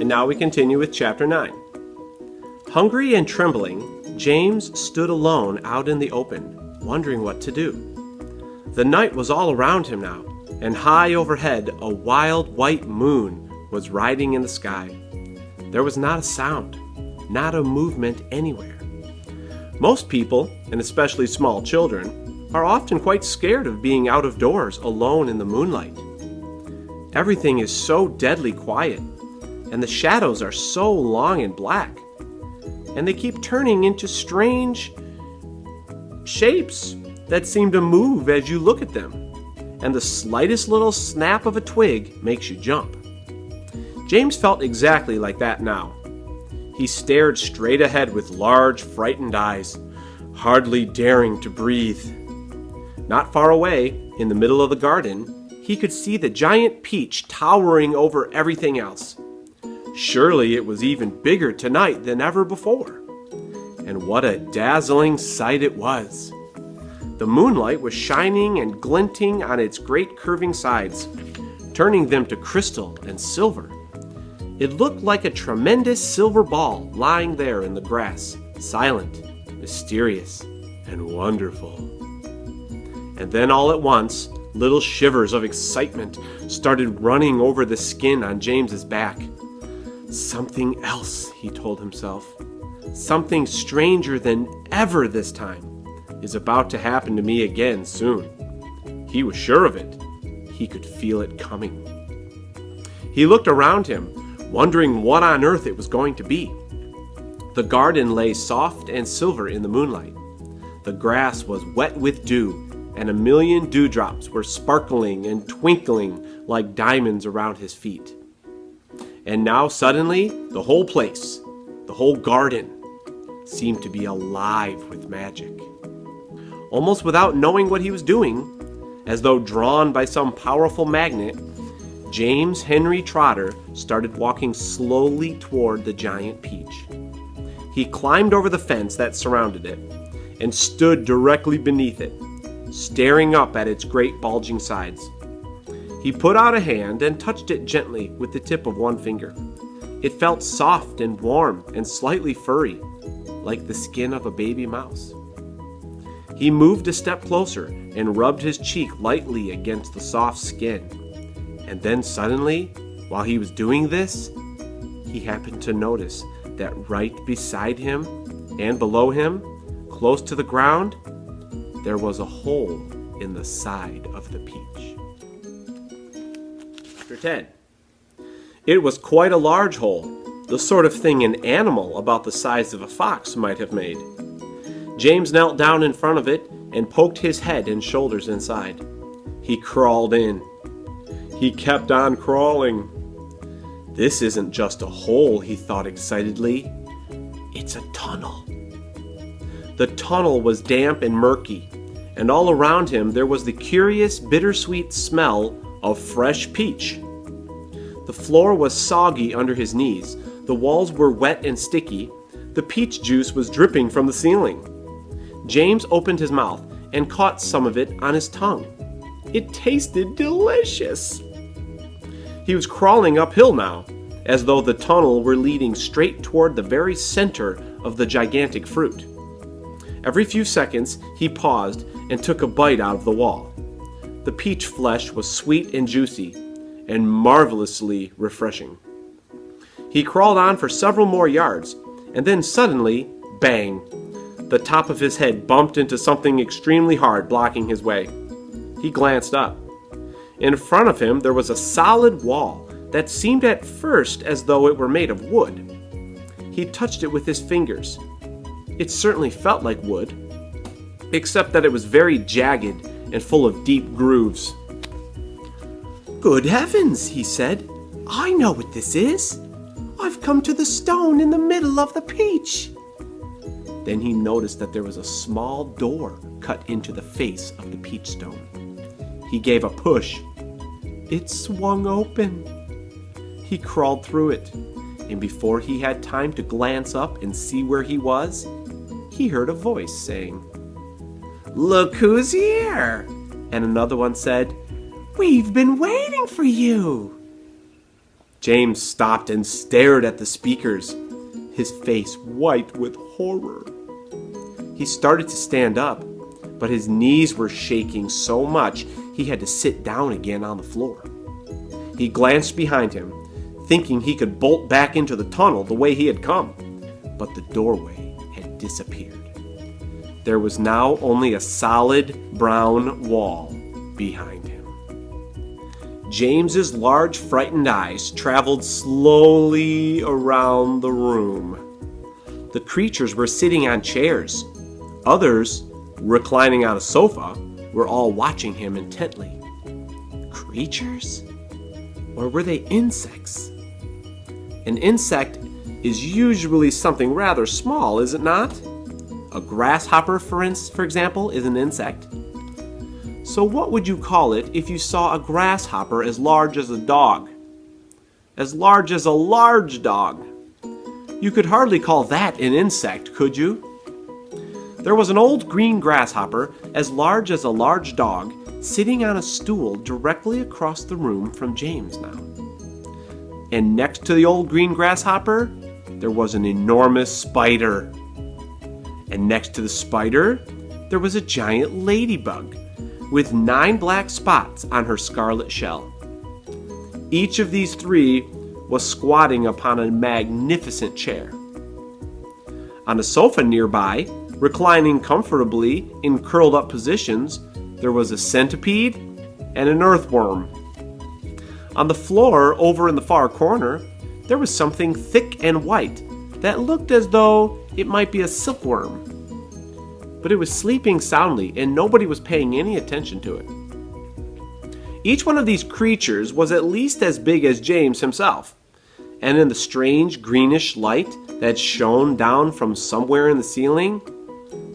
And now we continue with chapter 9. Hungry and trembling, James stood alone out in the open, wondering what to do. The night was all around him now, and high overhead a wild white moon was riding in the sky. There was not a sound, not a movement anywhere. Most people, and especially small children, are often quite scared of being out of doors alone in the moonlight. Everything is so deadly quiet, and the shadows are so long and black, and they keep turning into strange shapes that seem to move as you look at them, and the slightest little snap of a twig makes you jump. James felt exactly like that now. He stared straight ahead with large, frightened eyes, hardly daring to breathe. Not far away, in the middle of the garden, he could see the giant peach towering over everything else. Surely it was even bigger tonight than ever before. And what a dazzling sight it was. The moonlight was shining and glinting on its great curving sides, turning them to crystal and silver. It looked like a tremendous silver ball lying there in the grass, silent, mysterious, and wonderful. And then all at once, little shivers of excitement started running over the skin on James's back. Something else, he told himself. Something stranger than ever this time is about to happen to me again soon. He was sure of it. He could feel it coming. He looked around him, wondering what on earth it was going to be. The garden lay soft and silver in the moonlight. The grass was wet with dew, and a million dewdrops were sparkling and twinkling like diamonds around his feet. And now suddenly, the whole place, the whole garden, seemed to be alive with magic. Almost without knowing what he was doing, as though drawn by some powerful magnet, James Henry Trotter started walking slowly toward the giant peach. He climbed over the fence that surrounded it and stood directly beneath it, staring up at its great bulging sides. He put out a hand and touched it gently with the tip of one finger. It felt soft and warm and slightly furry, like the skin of a baby mouse. He moved a step closer and rubbed his cheek lightly against the soft skin. And then suddenly, while he was doing this, he happened to notice that right beside him and below him, close to the ground, there was a hole in the side of the peach. Chapter 10. It was quite a large hole, the sort of thing an animal about the size of a fox might have made. James knelt down in front of it and poked his head and shoulders inside. He crawled in. He kept on crawling. This isn't just a hole, he thought excitedly. It's a tunnel. The tunnel was damp and murky, and all around him there was the curious bittersweet smell of fresh peach. The floor was soggy under his knees, the walls were wet and sticky, the peach juice was dripping from the ceiling. James opened his mouth and caught some of it on his tongue. It tasted delicious. He was crawling uphill now, as though the tunnel were leading straight toward the very center of the gigantic fruit. Every few seconds, he paused and took a bite out of the wall. The peach flesh was sweet and juicy, and marvelously refreshing. He crawled on for several more yards, and then suddenly, bang! The top of his head bumped into something extremely hard, blocking his way. He glanced up. In front of him there was a solid wall that seemed at first as though it were made of wood. He touched it with his fingers. It certainly felt like wood, except that it was very jagged and full of deep grooves. "Good heavens," he said. "I know what this is. I've come to the stone in the middle of the peach." Then he noticed that there was a small door cut into the face of the peach stone. He gave a push. It swung open. He crawled through it, and before he had time to glance up and see where he was, he heard a voice saying, "Look who's here!" And another one said, "We've been waiting for you." James stopped and stared at the speakers, his face white with horror. He started to stand up, but his knees were shaking so much he had to sit down again on the floor. He glanced behind him, thinking he could bolt back into the tunnel the way he had come, but the doorway had disappeared. There was now only a solid brown wall behind him. James's large, frightened eyes traveled slowly around the room. The creatures were sitting on chairs. Others, reclining on a sofa, were all watching him intently. Creatures? Or were they insects? An insect is usually something rather small, is it not? A grasshopper, for example, is an insect. So what would you call it if you saw a grasshopper as large as a dog? As large as a large dog. You could hardly call that an insect, could you? There was an old green grasshopper as large as a large dog sitting on a stool directly across the room from James now. And next to the old green grasshopper, there was an enormous spider. And next to the spider, there was a giant ladybug with 9 black spots on her scarlet shell. Each of these 3 was squatting upon a magnificent chair. On a sofa nearby, reclining comfortably in curled up positions, there was a centipede and an earthworm. On the floor over in the far corner, there was something thick and white that looked as though it might be a silkworm. But it was sleeping soundly and nobody was paying any attention to it. Each one of these creatures was at least as big as James himself, and in the strange greenish light that shone down from somewhere in the ceiling,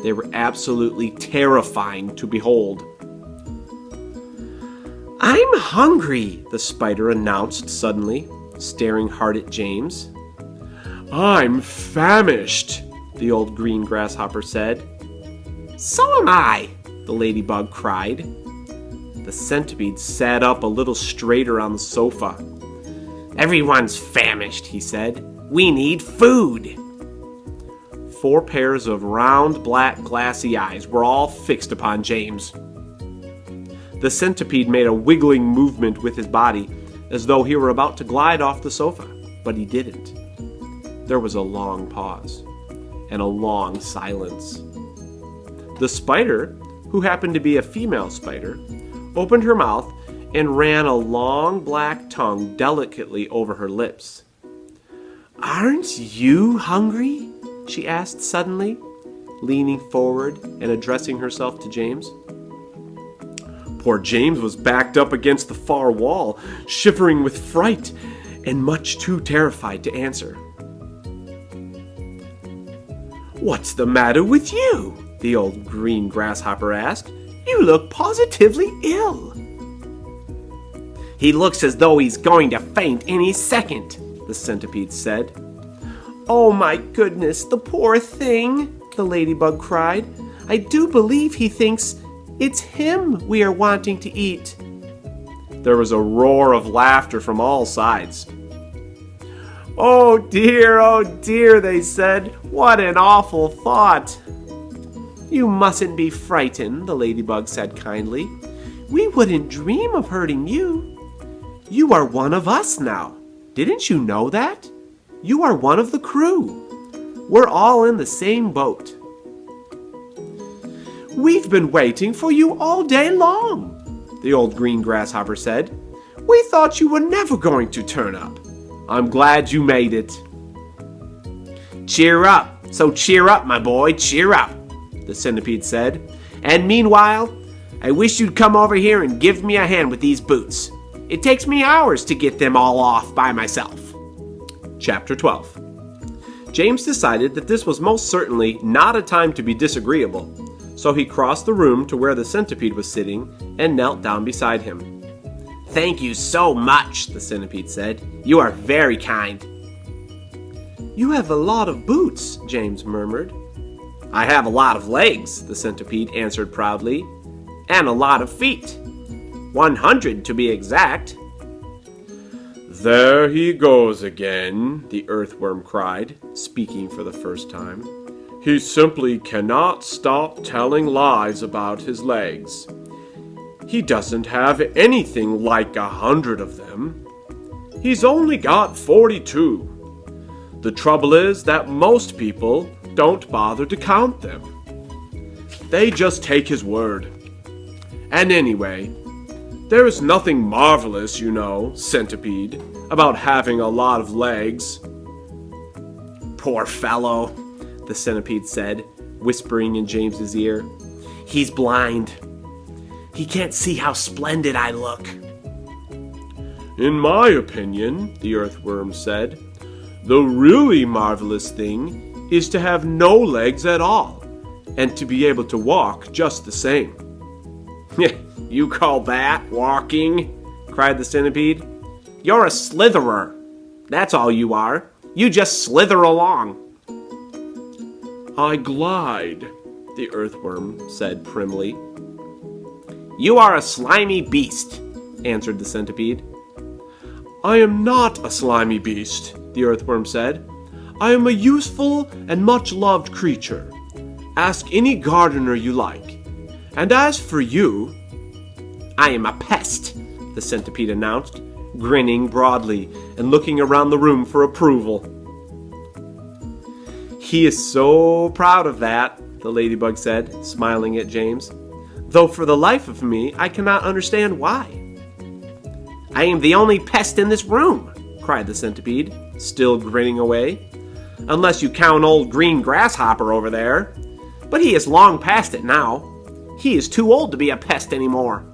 they were absolutely terrifying to behold. "I'm hungry," the spider announced suddenly, staring hard at James. "I'm famished," the old green grasshopper said. "So am I," the ladybug cried. The centipede sat up a little straighter on the sofa. "Everyone's famished," he said. "We need food." 4 pairs of round, black, glassy eyes were all fixed upon James. The centipede made a wiggling movement with his body, as though he were about to glide off the sofa, but he didn't. There was a long pause, and a long silence. The spider, who happened to be a female spider, opened her mouth and ran a long black tongue delicately over her lips. "Aren't you hungry?" she asked suddenly, leaning forward and addressing herself to James. Poor James was backed up against the far wall, shivering with fright and much too terrified to answer. "What's the matter with you?" the old green grasshopper asked. "You look positively ill." "He looks as though he's going to faint any second," the centipede said. "Oh my goodness, the poor thing," the ladybug cried. "I do believe he thinks it's him we are wanting to eat." There was a roar of laughter from all sides. Oh dear, they said. "What an awful thought." "You mustn't be frightened," the ladybug said kindly. "We wouldn't dream of hurting you. You are one of us now. Didn't you know that? You are one of the crew. We're all in the same boat." "We've been waiting for you all day long," the old green grasshopper said. "We thought you were never going to turn up. I'm glad you made it." "Cheer up, my boy, cheer up," the centipede said. "And meanwhile, I wish you'd come over here and give me a hand with these boots. It takes me hours to get them all off by myself." Chapter 12. James decided that this was most certainly not a time to be disagreeable, so he crossed the room to where the centipede was sitting and knelt down beside him. "Thank you so much," the centipede said. "You are very kind." "You have a lot of boots," James murmured. "I have a lot of legs," the centipede answered proudly, "and a lot of feet. 100 to be exact." "There he goes again," the earthworm cried, speaking for the first time. "He simply cannot stop telling lies about his legs. He doesn't have anything like 100 of them. He's only got 42. The trouble is that most people don't bother to count them. They just take his word. And anyway, there is nothing marvelous, you know, Centipede, about having a lot of legs." "Poor fellow," the Centipede said, whispering in James's ear. "He's blind. He can't see how splendid I look." "In my opinion," the earthworm said, "the really marvelous thing is to have no legs at all, and to be able to walk just the same." "You call that walking?" cried the Centipede. "You're a slitherer. That's all you are. You just slither along." "I glide," the earthworm said primly. "You are a slimy beast," answered the Centipede. "I am not a slimy beast," the earthworm said. "I am a useful and much-loved creature. Ask any gardener you like. And as for you—" "I am a pest," the Centipede announced, grinning broadly and looking around the room for approval. "He is so proud of that," the ladybug said, smiling at James, "though for the life of me I cannot understand why." "I am the only pest in this room," cried the Centipede, still grinning away, "unless you count old green grasshopper over there. But he is long past it now. He is too old to be a pest anymore."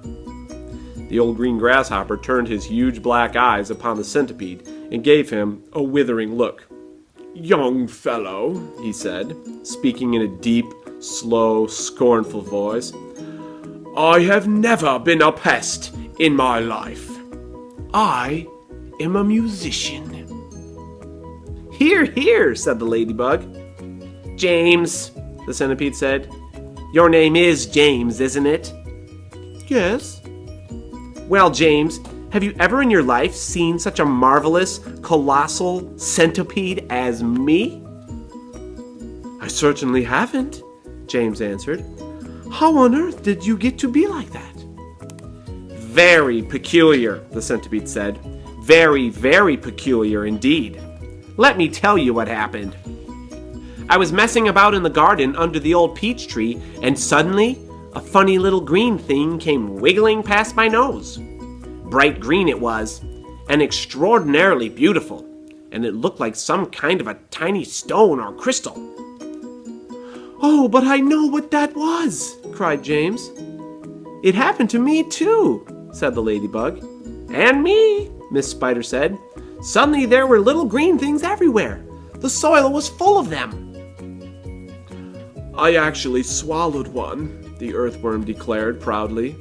The old green grasshopper turned his huge black eyes upon the Centipede and gave him a withering look. "Young fellow," he said, speaking in a deep, slow, scornful voice, "I have never been a pest in my life. I am a musician." "Hear, hear," said the ladybug. "James," the Centipede said. "Your name is James, isn't it?" "Yes." "Well, James, have you ever in your life seen such a marvelous, colossal centipede as me?" "I certainly haven't," James answered. "How on earth did you get to be like that?" "Very peculiar," the Centipede said. "Very, very peculiar indeed. Let me tell you what happened. I was messing about in the garden under the old peach tree, and suddenly a funny little green thing came wiggling past my nose. Bright green it was, and extraordinarily beautiful, and it looked like some kind of a tiny stone or crystal." "Oh, but I know what that was!" cried James. "It happened to me too," said the ladybug. "And me," Miss Spider said. "Suddenly there were little green things everywhere. The soil was full of them." "I actually swallowed one," the earthworm declared proudly.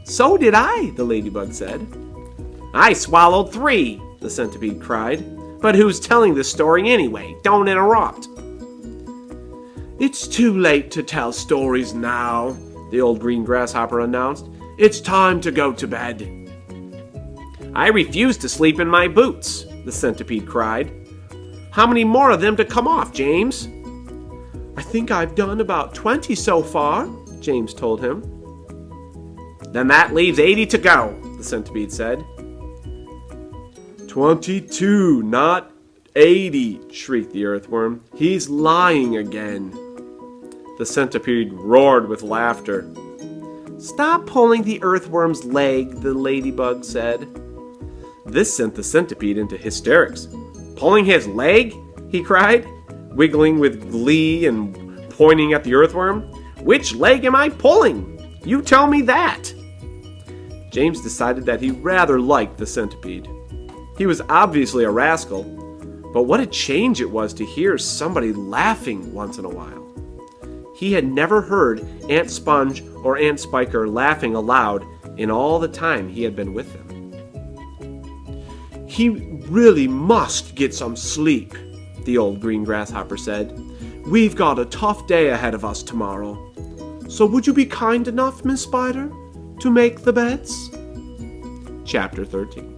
"So did I," the ladybug said. "I swallowed 3, the Centipede cried. "But who's telling this story anyway? Don't interrupt." "It's too late to tell stories now," the old green grasshopper announced. "It's time to go to bed." "I refuse to sleep in my boots," the Centipede cried. "How many more of them to come off, James?" "I think I've done about 20 so far," James told him. "Then that leaves 80 to go," the Centipede said. 22, not 80, shrieked the earthworm. "He's lying again." The Centipede roared with laughter. "Stop pulling the earthworm's leg," the ladybug said. This sent the Centipede into hysterics. "Pulling his leg?" he cried, wiggling with glee and pointing at the earthworm. "Which leg am I pulling? You tell me that." James decided that he rather liked the Centipede. He was obviously a rascal, but what a change it was to hear somebody laughing once in a while. He had never heard Aunt Sponge or Aunt Spiker laughing aloud in all the time he had been with them. "He really must get some sleep," the old green grasshopper said. "We've got a tough day ahead of us tomorrow. So would you be kind enough, Miss Spider, to make the beds?" Chapter 13.